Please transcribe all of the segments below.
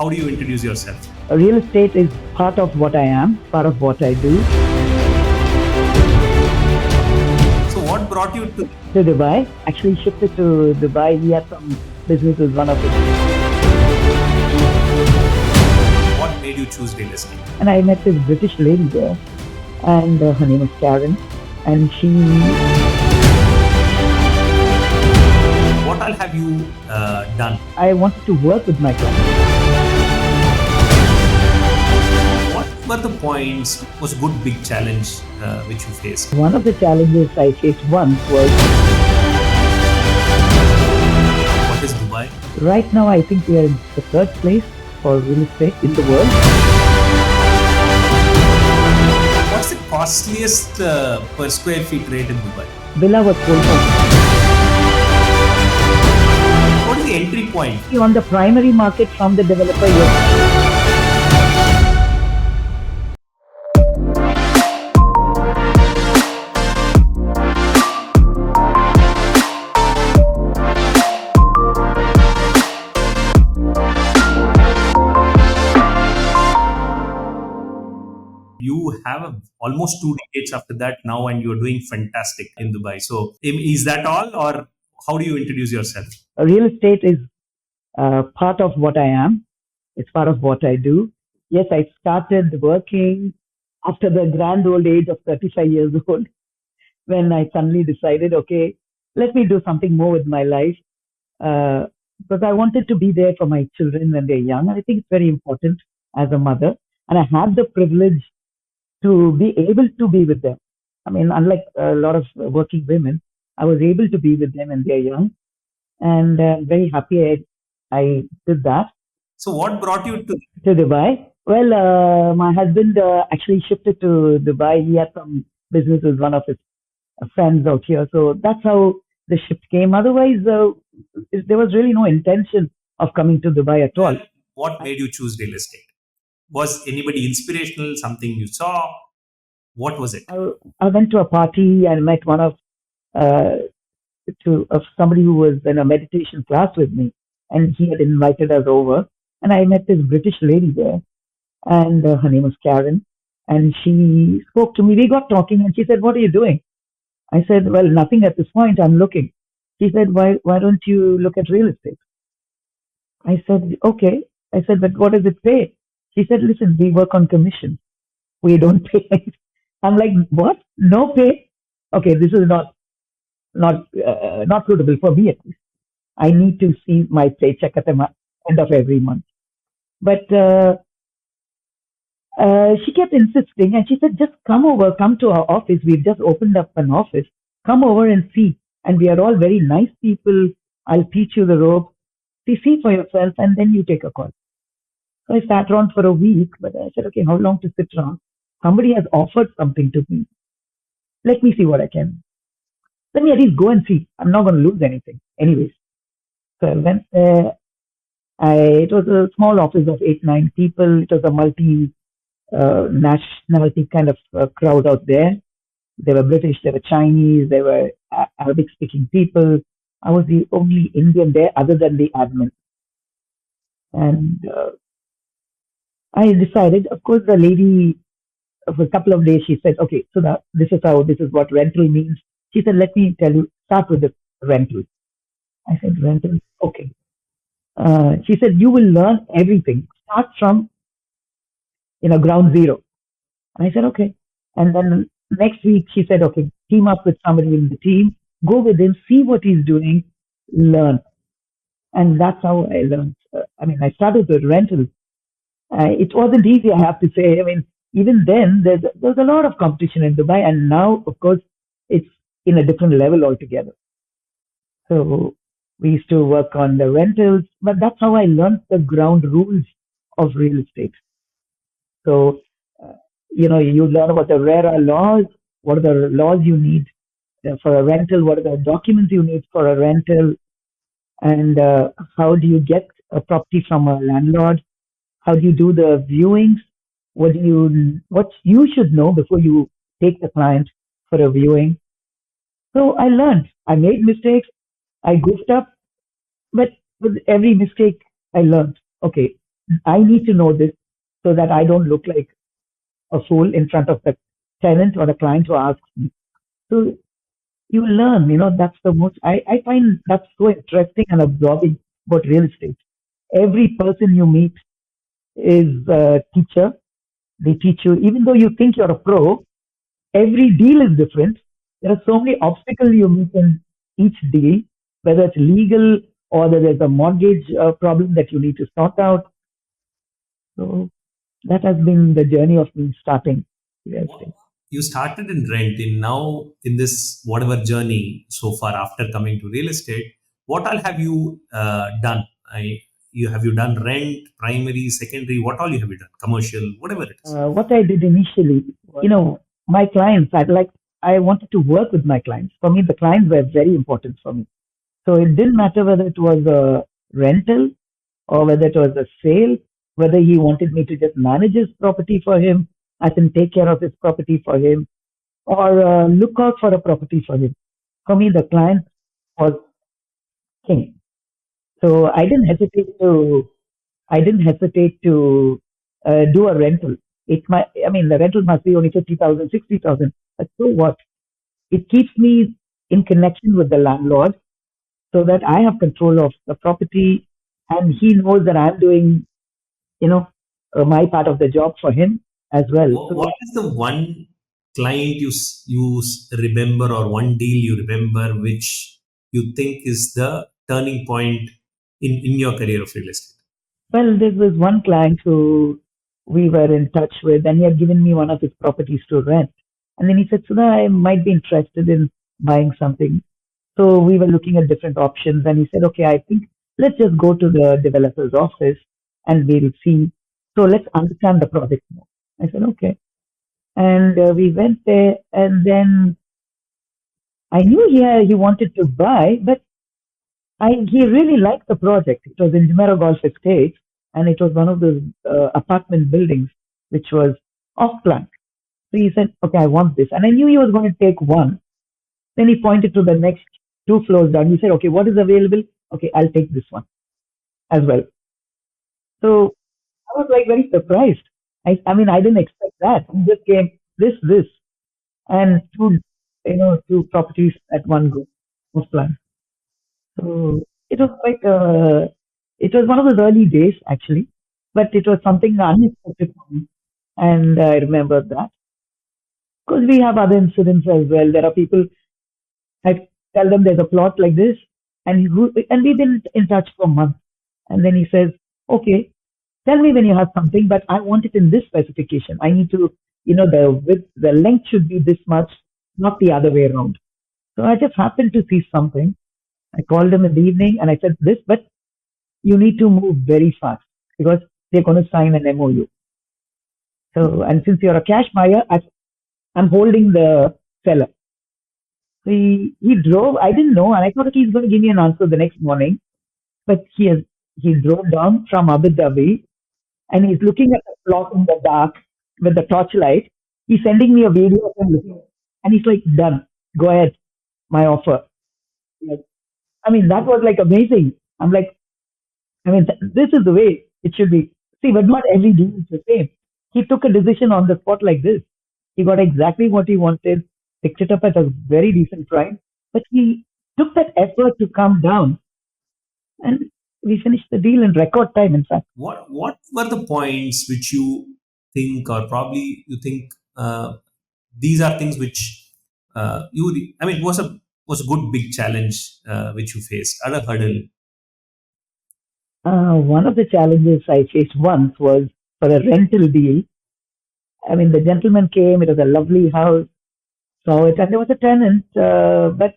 how do you introduce yourself? Real estate is part of what I am, part of what I do. So what brought you To Dubai, actually shifted to Dubai. He had some business with one of his. what made you choose real estate? And I met this British lady there, and her name was Karen, and she. What all have you done? I wanted to work with my clients. What were the points, was a good big challenge which you faced? One of the challenges I faced once was What is Dubai? right now I think we are in the third place for real estate in the world. What's the costliest per square feet rate in Dubai? Villa was 4,000. What is the entry point? On the primary market from the developer, yes. You have almost 2 decades after that now, and you're doing fantastic in Dubai. So, is that all, or how do you introduce yourself? Real estate is part of what I am. It's part of what I do. Yes, I started working after the grand old age of 35 years old when I suddenly decided, okay, let me do something more with my life. Because I wanted to be there for my children when they're young. And I think it's very important as a mother. And I had the privilege to be able to be with them. I mean, unlike a lot of working women, I was able to be with them when they're young. And I'm very happy I did that. So, what brought you to To Dubai. Well, my husband actually shifted to Dubai. He had some business with one of his friends out here. So that's how the shift came. Otherwise, there was really no intention of coming to Dubai at all. what made you choose real estate? Was anybody inspirational? Something you saw? What was it? I went to a party and met one of somebody who was in a meditation class with me, and he had invited us over. And I met this British lady there, and her name was Karen, and she spoke to me. We got talking, and she said, "What are you doing?" I said, "Well, nothing at this point. I'm looking." She said, "Why don't you look at real estate?" I said, "Okay." I said, "But what does it pay?" She said, "Listen, we work on commission. We don't pay." I'm like, "What? No pay? Okay, this is not suitable for me at least. I need to see my paycheck at the end of every month." But she kept insisting, and she said, "Just come over, come to our office. We've just opened up an office. Come over and see. And we are all very nice people. I'll teach you the ropes. See for yourself, and then you take a call." So I sat around for a week, but I said, "Okay, how long to sit around? Somebody has offered something to me. Let me see what I can. Let me at least go and see. I'm not going to lose anything. Anyways." So I went there. It was a small office of 8, 9 people. It was a nationality kind of crowd out there. There were British, there were Chinese, there were Arabic speaking people. I was the only Indian there other than the admin. And I decided, of course, the lady, for a couple of days, she said, "Okay, so this is what rental means." She said, "Let me tell you, start with the rental." I said, "Rental? Okay." She said, "You will learn everything. Start from, ground zero." And I said, "Okay." And then next week, she said, "Okay, team up with somebody in the team, go with him, see what he's doing, learn." And that's how I learned. I started with rental. It wasn't easy, I have to say. I mean, even then, there's a lot of competition in Dubai, and now, of course, it's in a different level altogether. So we used to work on the rentals, but that's how I learned the ground rules of real estate. So, you learn about the RERA laws, what are the laws you need for a rental, what are the documents you need for a rental, and how do you get a property from a landlord, how do you do the viewings, what you should know before you take the client for a viewing. So I learned. I made mistakes. I goofed up, but with every mistake, I learned. Okay, I need to know this so that I don't look like a fool in front of the tenant or the client who asks me. So you learn, that's the most, I find that's so interesting and absorbing about real estate. Every person you meet is a teacher. They teach you, even though you think you're a pro, every deal is different. There are so many obstacles you meet in each deal, whether it's legal or whether there's a mortgage problem that you need to sort out. So that has been the journey of me starting real estate. You started in rent in now in this whatever journey so far after coming to real estate, what all have you done? You have you done rent, primary, secondary, what all you have you done, commercial, whatever it is? What I did initially, my clients, I wanted to work with my clients. For me, the clients were very important for me. So it didn't matter whether it was a rental or whether it was a sale, whether he wanted me to just manage his property for him, I can take care of his property for him, or look out for a property for him. For me, the client was king. So I didn't hesitate to do a rental. I mean, the rental must be only 50,000, 60,000. But so what? It keeps me in connection with the landlord so that I have control of the property and he knows that I'm doing, you know, my part of the job for him as well. So, What is the one client remember, or one deal you remember which you think is the turning point in your career of real estate? well, there was one client who we were in touch with and he had given me one of his properties to rent. And then he said, Sudha, I might be interested in buying something. So we were looking at different options, and he said, "Okay, I think let's just go to the developer's office and we'll see. So let's understand the project more." I said, "Okay," and we went there, and then I knew he wanted to buy, but he really liked the project. It was in Jumeirah Golf Estate, and it was one of those apartment buildings which was off plan. So he said, "Okay, I want this," and I knew he was going to take one. Then he pointed to the next two floors down. He said, "Okay, what is available? Okay, I'll take this one as well." So I was like very surprised. I mean, I didn't expect that. He just came this, and two properties at one go of plan. So it was it was one of those early days actually, but it was something unexpected for me, and I remember that. Because we have other incidents as well. There are people I tell them there's a plot like this, and we've been in touch for months. And then he says, "Okay, tell me when you have something, but I want it in this specification. I need to, the length should be this much, not the other way around." So I just happened to see something. I called him in the evening and I said this, but you need to move very fast because they're going to sign an MOU. So, and since you're a cash buyer, I'm holding the seller. So he drove. I didn't know, and I thought, okay, he's going to give me an answer the next morning. But he drove down from Abu Dhabi, and he's looking at the plot in the dark with the torchlight. He's sending me a video of him looking, and he's like, "Done. Go ahead. My offer." Like, I mean, that was like amazing. I'm like, I mean, this is the way it should be. See, but not every deal is the same. He took a decision on the spot like this. He got exactly what he wanted, picked it up at a very decent price, but he took that effort to come down, and we finished the deal in record time, in fact. What were the points which you think, or probably you think, these are things which I mean, was a good big challenge which you faced, other hurdle? One of the challenges I faced once was for a rental deal. I mean, the gentleman came, it was a lovely house, saw it, and there was a tenant, but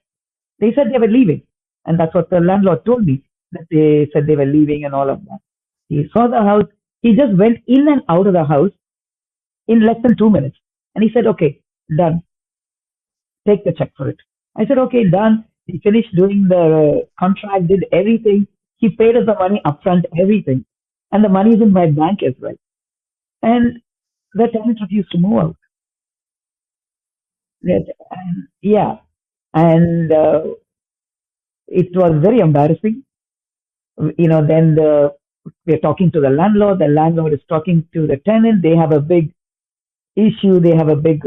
they said they were leaving. And that's what the landlord told me, that they said they were leaving and all of that. He saw the house. He just went in and out of the house in less than 2 minutes. And he said, "Okay, done. Take the check for it." I said, "Okay, done." He finished doing the contract, did everything. He paid us the money upfront, everything. And the money is in my bank as well. And the tenant refused to move out. Yeah. And it was very embarrassing. Then we're talking to the landlord is talking to the tenant. They have a big issue, they have a big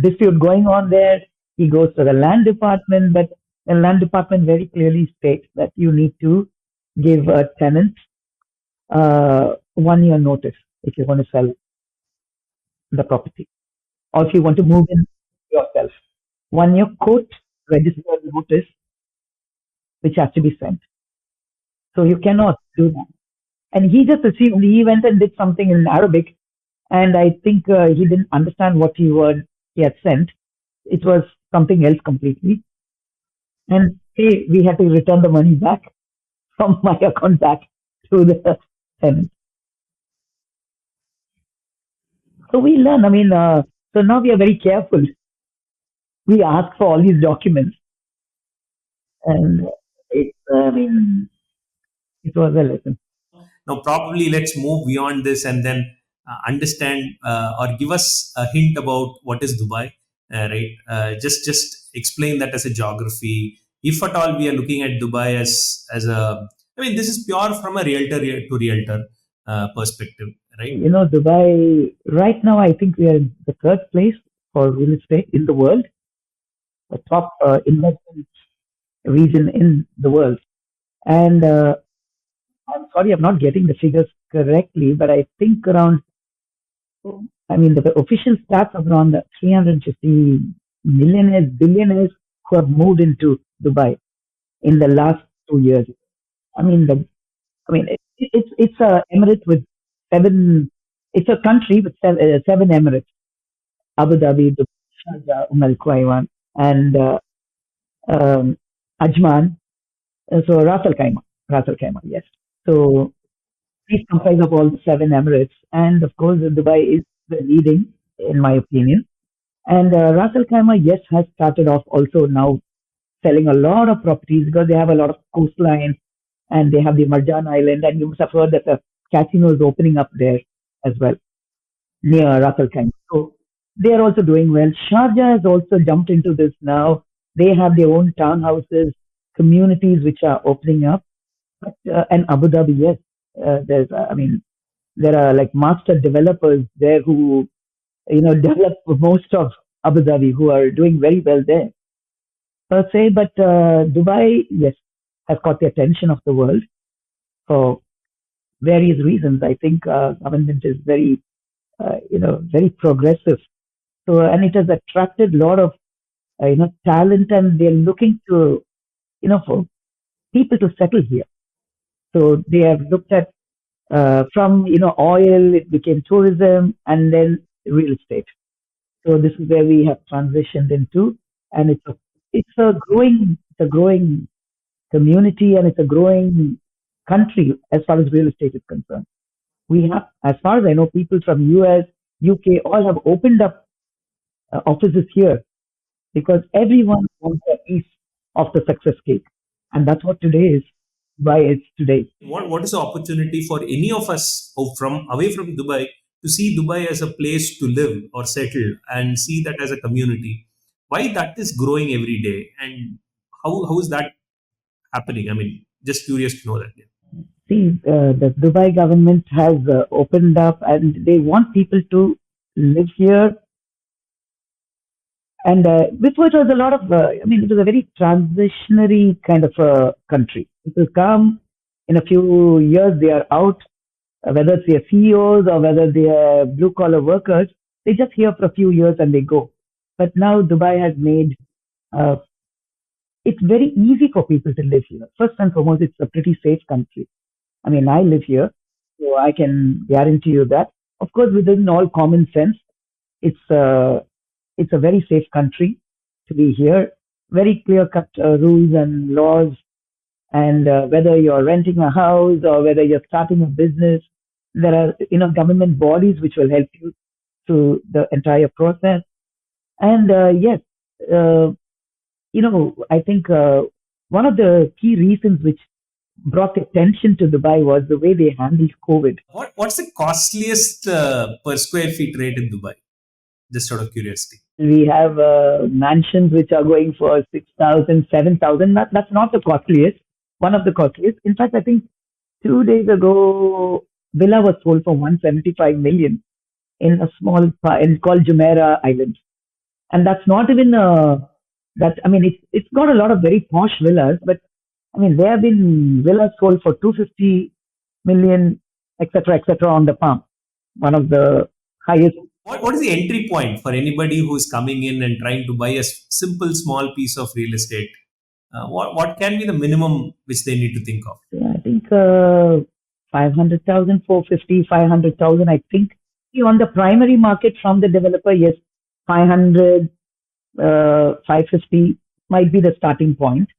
dispute going on there. He goes to the land department, but the land department very clearly states that you need to give a tenant 1 year notice if you want to sell the property or if you want to move in yourself. 1 year court registered notice which has to be sent. So you cannot do that. And he just assumed, he went and did something in Arabic, and I think he didn't understand what he had sent. It was something else completely. And hey, we had to return the money back from my account back to the tenant. So we learn. I mean, so now we are very careful. We ask for all these documents, and I mean, it was a lesson. Now, probably let's move beyond this and then understand or give us a hint about what is Dubai, right? Just explain that as a geography. If at all we are looking at Dubai as a, I mean, this is pure from a realtor to realtor perspective, right? Dubai, right now, I think we are in the third place for real estate in the world, the top investment region in the world. And I'm sorry, I'm not getting the figures correctly, but I think around, I mean, the official stats of around 350 millionaires, billionaires who have moved into Dubai in the last 2 years. I mean, it's a emirate with seven. It's a country with seven emirates: Abu Dhabi, Dubai, Sharjah, Al Quaiwan, and um, Ajman. So Ras Al Khaimah, yes. So these comprise of all the seven emirates, and of course, Dubai is the leading, in my opinion. And Ras Al Khaimah, yes, has started off also now selling a lot of properties because they have a lot of coastline and they have the Marjan Island, and you must have heard that the casino is opening up there as well near Ras Al Khaimah. So they are also doing well. Sharjah has also jumped into this now. They have their own townhouses, communities which are opening up. And Abu Dhabi, yes, I mean, there are like master developers there who, develop most of Abu Dhabi who are doing very well there per se. But Dubai, yes, has caught the attention of the world for various reasons. I think government is very, very progressive. So, and it has attracted a lot of, talent, and they're looking to, for people to settle here. So they have looked at from oil, it became tourism, and then real estate. So this is where we have transitioned into, and it's a growing community, and it's a growing country as far as real estate is concerned. We have, as far as I know, people from US, UK, all have opened up offices here because everyone wants a piece of the success cake, and that's what today is. Why it's today. What is the opportunity for any of us from away from Dubai to see Dubai as a place to live or settle and see that as a community? Why that is growing every day, and how is that happening? I mean, just curious to know that. Yeah. See, the Dubai government has opened up, and they want people to live here. And before it was a lot of, I mean, it was a very transitionary kind of country. People come, in a few years they are out, whether it's their CEOs or whether they are blue collar workers, they just here for a few years and they go. But now Dubai has made uh, it very easy for people to live here. First and foremost, it's a pretty safe country. I mean, I live here, so I can guarantee you that. Of course, within all common sense, it's it's a very safe country to be here. Very clear cut rules and laws, and whether you're renting a house or whether you're starting a business, there are government bodies which will help you through the entire process. And yes, uh, I think one of the key reasons which brought attention to Dubai was the way they handled COVID. What's the costliest per square feet rate in Dubai? Just out of curiosity. We have mansions which are going for 6,000, 7,000. That's not the costliest, one of the costliest. In fact, I think 2 days ago, villa was sold for 175 million in a small in called Jumeirah Island, and that's not even that. I mean, it's got a lot of very posh villas, but I mean, there have been villas sold for 250 million, etc., on the Palm, one of the highest. What is the entry point for anybody who's coming in and trying to buy a simple small piece of real estate? What can be the minimum which they need to think of? Yeah, I think 500,000, 450, 500,000. I think on the primary market from the developer, yes, 500, 550 might be the starting point.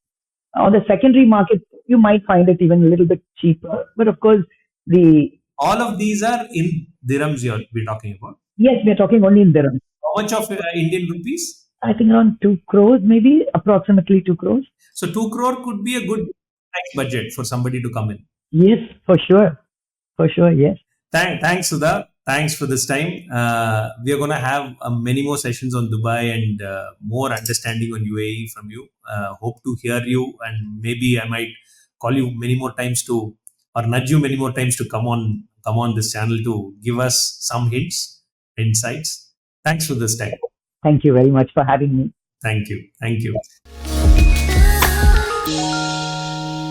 On the secondary market, you might find it even a little bit cheaper. But of course, the All of these are in dirhams we're talking about. yes, we are talking only in dirham. How much of Indian rupees? I think around 2 crores, maybe approximately 2 crores. So 2 crore could be a good tax budget for somebody to come in. Yes, for sure. For sure, yes. Thanks, Sudha. Thanks for this time. We are going to have many more sessions on Dubai and more understanding on UAE from you. Hope to hear you, and maybe I might call you many more times to, or nudge you many more times to come on this channel to give us some hints, insights. Thanks for this time. Thank you very much for having me. Thank you. Thank you.